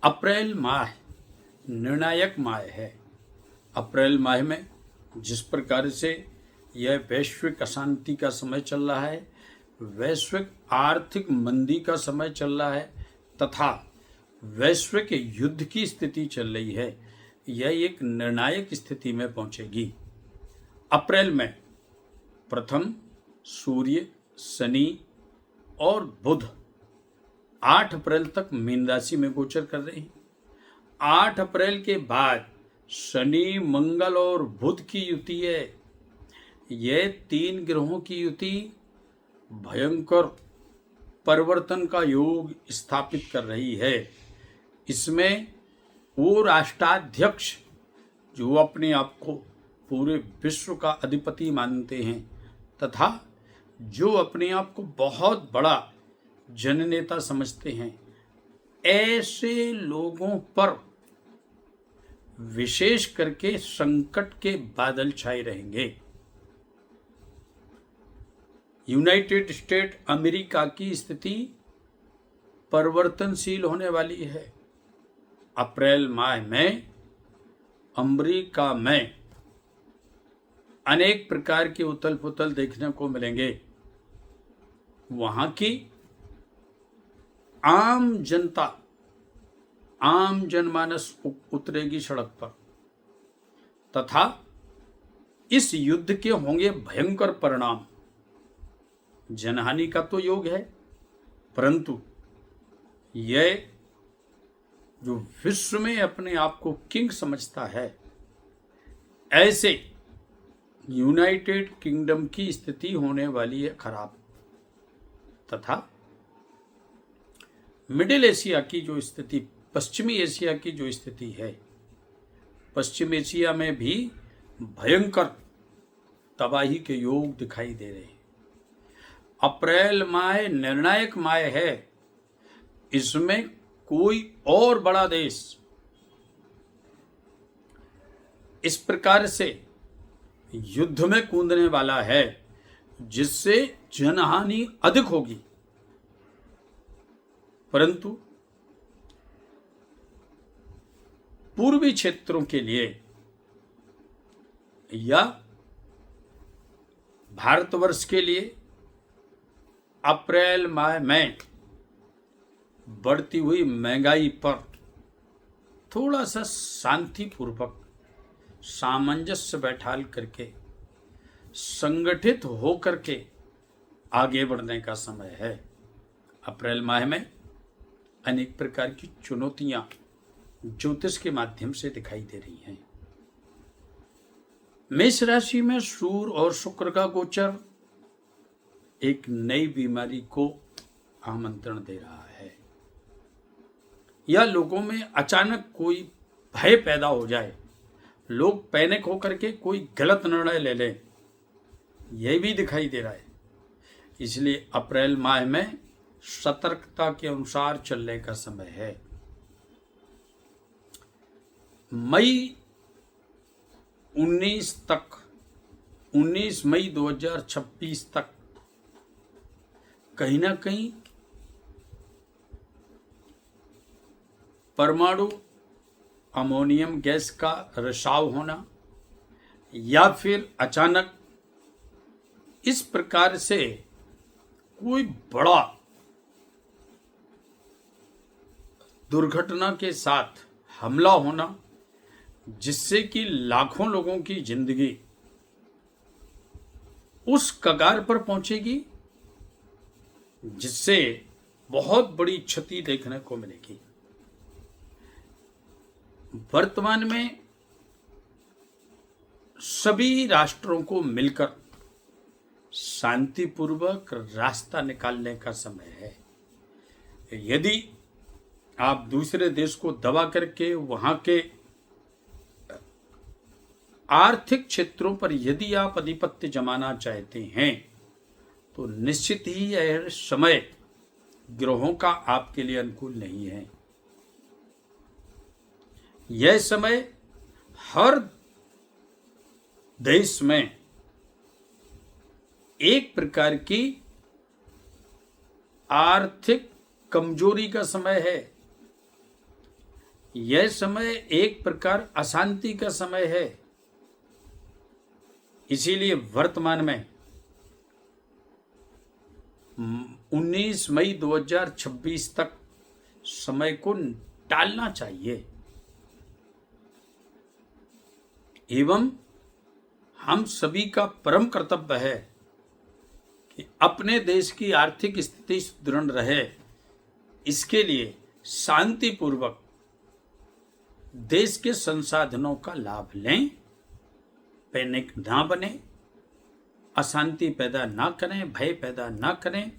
अप्रैल माह निर्णायक माह है। अप्रैल माह में जिस प्रकार से यह वैश्विक अशांति का समय चल रहा है, वैश्विक आर्थिक मंदी का समय चल रहा है तथा वैश्विक युद्ध की स्थिति चल रही है, यह एक निर्णायक स्थिति में पहुंचेगी। अप्रैल में प्रथम सूर्य, शनि और बुध 8 अप्रैल तक मीन राशि में गोचर कर रहे हैं। 8 अप्रैल के बाद शनि, मंगल और बुध की युति है। यह 3 ग्रहों की युति भयंकर परिवर्तन का योग स्थापित कर रही है। इसमें वो राष्ट्राध्यक्ष जो अपने आप को पूरे विश्व का अधिपति मानते हैं तथा जो अपने आप को बहुत बड़ा जननेता समझते हैं, ऐसे लोगों पर विशेष करके संकट के बादल छाए रहेंगे। यूनाइटेड स्टेट अमेरिका की स्थिति परिवर्तनशील होने वाली है। अप्रैल माह में अमेरिका में अनेक प्रकार के उथल पुथल देखने को मिलेंगे। वहां की आम जनता, आम जनमानस उतरेगी सड़क पर तथा इस युद्ध के होंगे भयंकर परिणाम। जनहानि का तो योग है, परंतु यह जो विश्व में अपने आप को किंग समझता है, ऐसे यूनाइटेड किंगडम की स्थिति होने वाली है खराब। तथा मिडिल एशिया की जो स्थिति, पश्चिमी एशिया की जो स्थिति है, पश्चिम एशिया में भी भयंकर तबाही के योग दिखाई दे रहे हैं। अप्रैल माह निर्णायक माह है। इसमें कोई और बड़ा देश इस प्रकार से युद्ध में कूदने वाला है जिससे जनहानि अधिक होगी, परंतु पूर्वी क्षेत्रों के लिए या भारतवर्ष के लिए अप्रैल माह में बढ़ती हुई महंगाई पर थोड़ा सा शांतिपूर्वक सामंजस्य बैठाल करके संगठित होकर के आगे बढ़ने का समय है। अप्रैल माह में अनेक प्रकार की चुनौतियां ज्योतिष के माध्यम से दिखाई दे रही हैं। मेष राशि में सूर्य और शुक्र का गोचर एक नई बीमारी को आमंत्रण दे रहा है, या लोगों में अचानक कोई भय पैदा हो जाए, लोग पैनिक होकर के कोई गलत निर्णय ले लें, यह भी दिखाई दे रहा है। इसलिए अप्रैल माह में सतर्कता के अनुसार चलने का समय है। मई 19 मई 2026 तक कहीं ना कहीं परमाणु अमोनियम गैस का रिसाव होना या फिर अचानक इस प्रकार से कोई बड़ा दुर्घटना के साथ हमला होना, जिससे कि लाखों लोगों की जिंदगी उस कगार पर पहुंचेगी, जिससे बहुत बड़ी क्षति देखने को मिलेगी। वर्तमान में सभी राष्ट्रों को मिलकर शांतिपूर्वक रास्ता निकालने का समय है। यदि आप दूसरे देश को दबा करके वहां के आर्थिक क्षेत्रों पर यदि आप आधिपत्य जमाना चाहते हैं, तो निश्चित ही यह समय ग्रहों का आपके लिए अनुकूल नहीं है। यह समय हर देश में एक प्रकार की आर्थिक कमजोरी का समय है। यह समय एक प्रकार अशांति का समय है। इसीलिए वर्तमान में 19 मई 2026 तक समय को टालना चाहिए एवं हम सभी का परम कर्तव्य है कि अपने देश की आर्थिक स्थिति सुदृढ़ रहे, इसके लिए शांतिपूर्वक देश के संसाधनों का लाभ लें, पैनिक ना बने, अशांति पैदा ना करें, भय पैदा ना करें।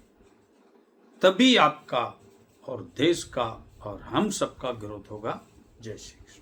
तभी आपका और देश का और हम सबका ग्रोथ होगा। जय श्री कृष्ण।